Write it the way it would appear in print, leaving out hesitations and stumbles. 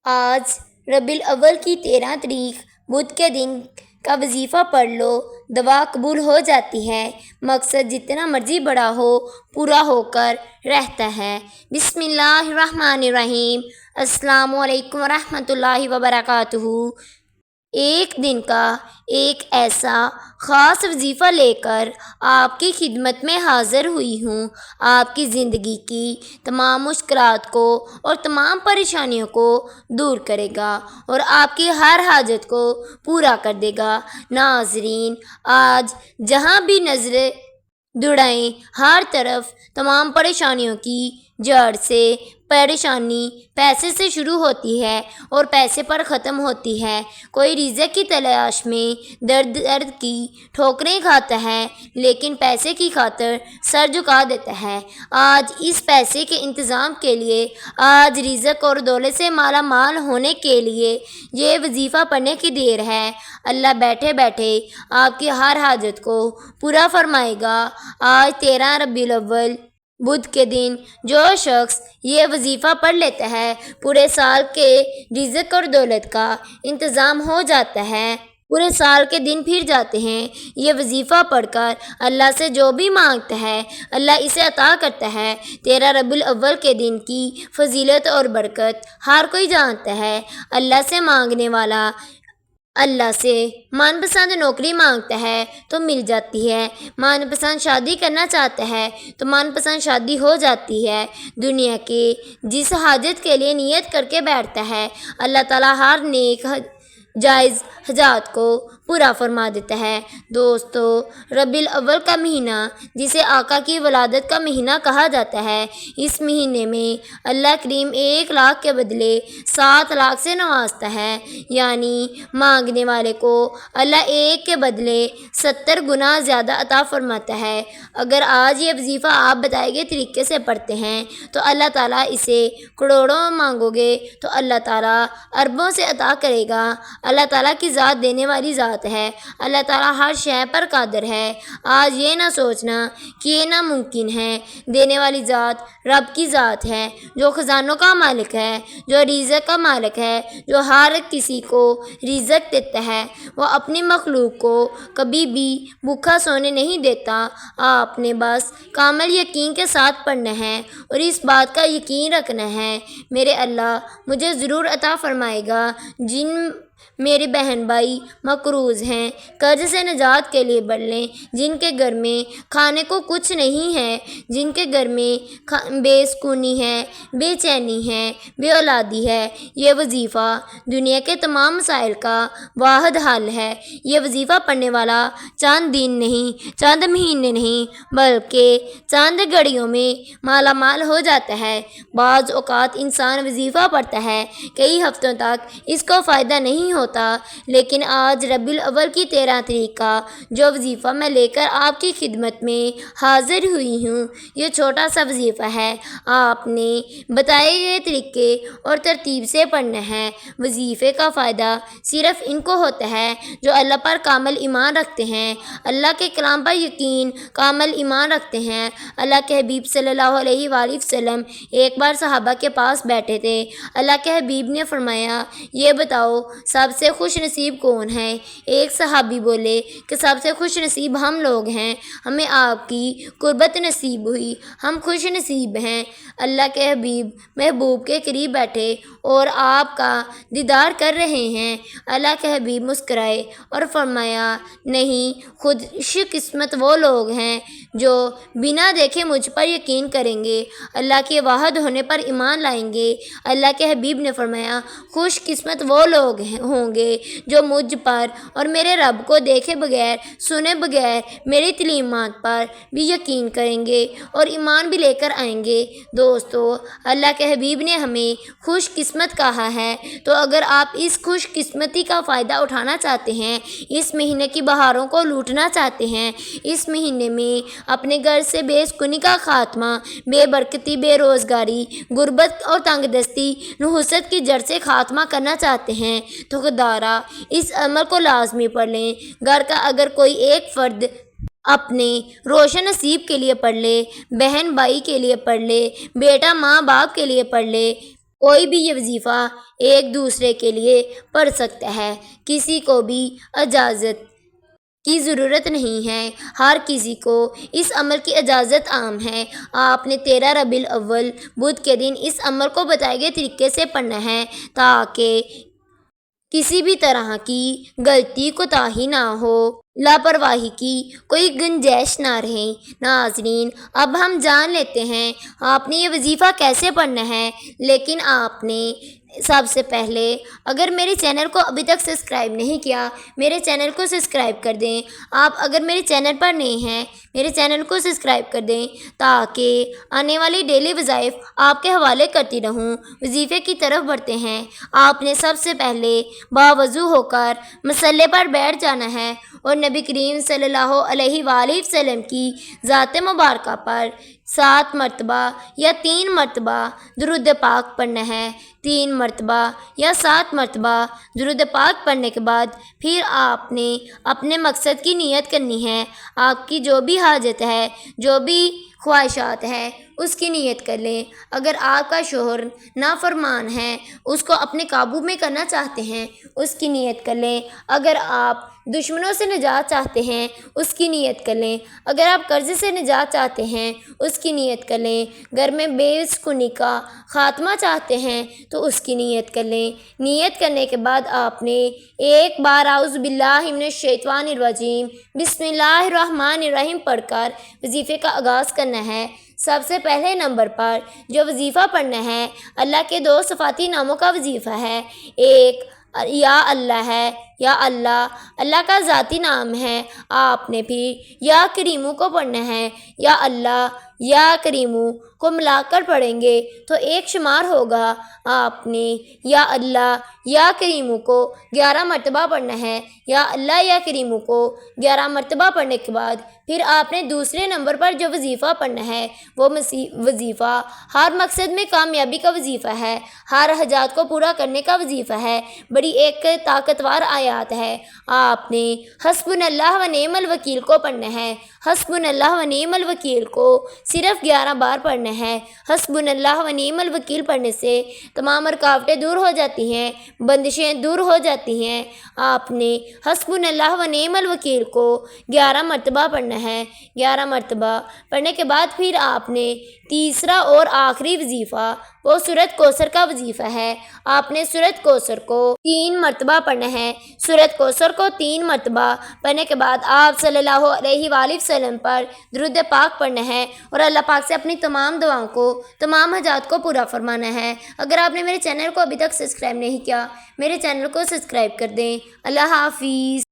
آج ربیع الاول کی 13 تاریخ بدھ کے دن کا وظیفہ پڑھ لو، دعا قبول ہو جاتی ہے۔ مقصد جتنا مرضی بڑا ہو پورا ہو کر رہتا ہے۔ بسم اللہ الرحمن الرحیم۔ السلام علیکم ورحمۃ اللہ وبرکاتہ۔ ایک دن کا ایک ایسا خاص وظیفہ لے کر آپ کی خدمت میں حاضر ہوئی ہوں۔ آپ کی زندگی کی تمام مشکلات کو اور تمام پریشانیوں کو دور کرے گا اور آپ کی ہر حاجت کو پورا کر دے گا۔ ناظرین، آج جہاں بھی نظریں دوڑائیں ہر طرف تمام پریشانیوں کی جڑ سے پریشانی پیسے سے شروع ہوتی ہے اور پیسے پر ختم ہوتی ہے۔ کوئی رزق کی تلاش میں درد کی ٹھوکریں کھاتا ہے لیکن پیسے کی خاطر سر جھکا دیتا ہے۔ آج اس پیسے کے انتظام کے لیے، آج رزق اور دولت سے مالا مال ہونے کے لیے یہ وظیفہ پڑھنے کی دیر ہے۔ اللہ بیٹھے بیٹھے آپ کی ہر حاجت کو پورا فرمائے گا۔ آج 13 ربیع الاول بدھ کے دن جو شخص یہ وظیفہ پڑھ لیتا ہے، پورے سال کے رزق اور دولت کا انتظام ہو جاتا ہے۔ پورے سال کے دن پھر جاتے ہیں۔ یہ وظیفہ پڑھ کر اللہ سے جو بھی مانگتا ہے اللہ اسے عطا کرتا ہے۔ 13 ربیع الاول کے دن کی فضیلت اور برکت ہر کوئی جانتا ہے۔ اللہ سے مانگنے والا اللہ سے من پسند نوکری مانگتا ہے تو مل جاتی ہے، من پسند شادی کرنا چاہتا ہے تو من پسند شادی ہو جاتی ہے۔ دنیا کے جس حاجت کے لیے نیت کر کے بیٹھتا ہے اللہ تعالیٰ ہر نیک جائز حاجات کو پورا فرما دیتا ہے۔ دوستو، ربیع الاول کا مہینہ جسے آقا کی ولادت کا مہینہ کہا جاتا ہے، اس مہینے میں اللہ کریم 1 لاکھ کے بدلے 7 لاکھ سے نوازتا ہے، یعنی مانگنے والے کو اللہ 1 کے بدلے 70 گنا زیادہ عطا فرماتا ہے۔ اگر آج یہ وظیفہ آپ بتائے گئے طریقے سے پڑھتے ہیں تو اللہ تعالیٰ اسے کروڑوں مانگو گے تو اللہ تعالیٰ اربوں سے عطا کرے گا۔ اللہ تعالیٰ کی ذات دینے والی ذات ہے۔ اللہ تعالیٰ ہر شے پر قادر ہے۔ آج یہ نہ سوچنا کہ یہ ناممکن ہے۔ دینے والی ذات رب کی ذات ہے، جو خزانوں کا مالک ہے، جو رزق کا مالک ہے، جو ہر کسی کو رزق دیتا ہے۔ وہ اپنی مخلوق کو کبھی بھی بھوکا سونے نہیں دیتا۔ آپ نے بس کامل یقین کے ساتھ پڑھنا ہے اور اس بات کا یقین رکھنا ہے میرے اللہ مجھے ضرور عطا فرمائے گا۔ جن میرے بہن بھائی مقروض ہیں، قرض سے نجات کے لیے پڑھ لیں۔ جن کے گھر میں کھانے کو کچھ نہیں ہے، جن کے گھر میں بے سکونی ہے، بے چینی ہے، بے اولادی ہے، یہ وظیفہ دنیا کے تمام مسائل کا واحد حل ہے۔ یہ وظیفہ پڑھنے والا چند دن نہیں، چند مہینے نہیں بلکہ چند گھڑیوں میں مالا مال ہو جاتا ہے۔ بعض اوقات انسان وظیفہ پڑھتا ہے، کئی ہفتوں تک اس کو فائدہ نہیں ہوتا، لیکن آج ربیع الاول کی 13 تاریخ کا جو وظیفہ میں لے کر آپ کی خدمت میں حاضر ہوئی ہوں، یہ چھوٹا سا وظیفہ ہے۔ آپ نے بتائے گئے طریقے اور ترتیب سے پڑھنا ہے۔ وظیفے کا فائدہ صرف ان کو ہوتا ہے جو اللہ پر کامل ایمان رکھتے ہیں، اللہ کے کلام پر یقین کامل ایمان رکھتے ہیں۔ اللہ کے حبیب صلی اللہ علیہ وآلہ وسلم ایک بار صحابہ کے پاس بیٹھے تھے۔ اللہ کے حبیب نے فرمایا، یہ بتاؤ سب سے خوش نصیب کون ہے؟ ایک صحابی بولے کہ سب سے خوش نصیب ہم لوگ ہیں، ہمیں آپ کی قربت نصیب ہوئی، ہم خوش نصیب ہیں۔ اللہ کے حبیب محبوب کے قریب بیٹھے اور آپ کا دیدار کر رہے ہیں۔ اللہ کے حبیب مسکرائے اور فرمایا، نہیں، خوش قسمت وہ لوگ ہیں جو بنا دیکھے مجھ پر یقین کریں گے، اللہ کے واحد ہونے پر ایمان لائیں گے۔ اللہ کے حبیب نے فرمایا، خوش قسمت وہ لوگ ہوں گے جو مجھ پر اور میرے رب کو دیکھے بغیر سنے بغیر میری تعلیمات پر بھی یقین کریں گے اور ایمان بھی لے کر آئیں گے۔ دوستو، اللہ کے حبیب نے ہمیں خوش قسمت کہا ہے، تو اگر آپ اس خوش قسمتی کا فائدہ اٹھانا چاہتے ہیں، اس مہینے کی بہاروں کو لوٹنا چاہتے ہیں، اس مہینے میں اپنے گھر سے بے سکونی کا خاتمہ، بے برکتی، بے روزگاری، غربت اور تنگ دستی، نحوست کی جڑ سے خاتمہ کرنا چاہتے ہیں تو خدارا اس عمل کو لازمی پڑھ لیں۔ گھر کا اگر کوئی ایک فرد اپنے روشن نصیب کے لیے پڑھ لے، بہن بھائی کے لیے پڑھ لے، بیٹا ماں باپ کے لیے پڑھ لے، کوئی بھی یہ وظیفہ ایک دوسرے کے لیے پڑھ سکتا ہے، کسی کو بھی اجازت کی ضرورت نہیں ہے، ہر کسی کو اس عمل کی اجازت عام ہے۔ آپ نے 13 ربیع الاول بدھ کے دن اس عمل کو بتائے گئے طریقے سے پڑھنا ہے تاکہ کسی بھی طرح کی غلطی کوتاہی نہ ہو، لاپرواہی کی کوئی گنجائش نہ رہے۔ ناظرین، اب ہم جان لیتے ہیں آپ نے یہ وظیفہ کیسے پڑھنا ہے، لیکن آپ نے سب سے پہلے اگر میرے چینل کو ابھی تک سبسکرائب نہیں کیا، میرے چینل کو سبسکرائب کر دیں۔ آپ اگر میرے چینل پر نئے ہیں، میرے چینل کو سبسکرائب کر دیں تاکہ آنے والی ڈیلی وظائف آپ کے حوالے کرتی رہوں۔ وظیفے کی طرف بڑھتے ہیں۔ آپ نے سب سے پہلے باوضو ہو کر مصلے پر بیٹھ جانا ہے اور نبی کریم صلی اللہ علیہ وآلہ وسلم کی ذات مبارکہ پر 7 مرتبہ یا 3 مرتبہ درود پاک پڑھنا ہے۔ 3 مرتبہ یا 7 مرتبہ درود پاک پڑھنے کے بعد پھر آپ نے اپنے مقصد کی نیت کرنی ہے۔ آپ کی جو بھی حاجت ہے، جو بھی خواہشات ہے، اس کی نیت کر لیں۔ اگر آپ کا شوہر نافرمان ہے، اس کو اپنے قابو میں کرنا چاہتے ہیں، اس کی نیت کر لیں۔ اگر آپ دشمنوں سے نجات چاہتے ہیں، اس کی نیت کر لیں۔ اگر آپ قرض سے نجات چاہتے ہیں، اس کی نیت کر لیں۔ گھر میں بے سکونی کا خاتمہ چاہتے ہیں تو اس کی نیت کر لیں۔ نیت کرنے کے بعد آپ نے ایک بار اعوذ باللہ من الشیطان الرجیم بسم اللہ الرحمن الرحیم پڑھ کر وظیفے کا آغاز کرنا ہے۔ سب سے پہلے نمبر پر جو وظیفہ پڑھنا ہے، اللہ کے 2 صفاتی ناموں کا وظیفہ ہے۔ ایک یا اللہ ہے، یا اللہ اللہ کا ذاتی نام ہے۔ آپ نے پھر یا کریمو کو پڑھنا ہے۔ یا اللہ یا کریمو کو ملا کر پڑھیں گے تو 1 شمار ہوگا۔ آپ نے یا اللہ یا کریمو کو 11 مرتبہ پڑھنا ہے۔ یا اللہ یا کریمو کو 11 مرتبہ پڑھنے کے بعد پھر آپ نے دوسرے نمبر پر جو وظیفہ پڑھنا ہے، وہ وظیفہ ہر مقصد میں کامیابی کا وظیفہ ہے، ہر حاجات کو پورا کرنے کا وظیفہ ہے۔ بڑی ایک طاقتور آیات ہے۔ آپ نے حسبنا اللہ و نعم الوکیل کو پڑھنا ہے۔ حسبنا اللہ و نعم الوکیل کو صرف 11 بار پڑھنا ہے۔ حسبنا اللہ و نعم الوکیل پڑھنے سے تمام رکاوٹیں دور ہو جاتی ہیں، بندشیں دور ہو جاتی ہیں۔ آپ نے حسبنا اللہ و نعم الوکیل کو 11 مرتبہ پڑھنا ہے۔ 11 مرتبہ پڑھنے کے بعد پھر آپ نے تیسرا اور آخری وظیفہ وہ سورۃ کوثر کا وظیفہ ہے۔ آپ نے سورۃ کوثر کو 3 مرتبہ پڑھنا ہے۔ سورۃ کوثر کو 3 مرتبہ پڑھنے کے بعد آپ صلی اللہ علیہ وآلہ وسلم پر درود پاک پڑھنا ہے اور اللہ پاک سے اپنی تمام دعاؤں کو، تمام حاجات کو پورا فرمانا ہے۔ اگر آپ نے میرے چینل کو ابھی تک سبسکرائب نہیں کیا، میرے چینل کو سبسکرائب کر دیں۔ اللہ حافظ۔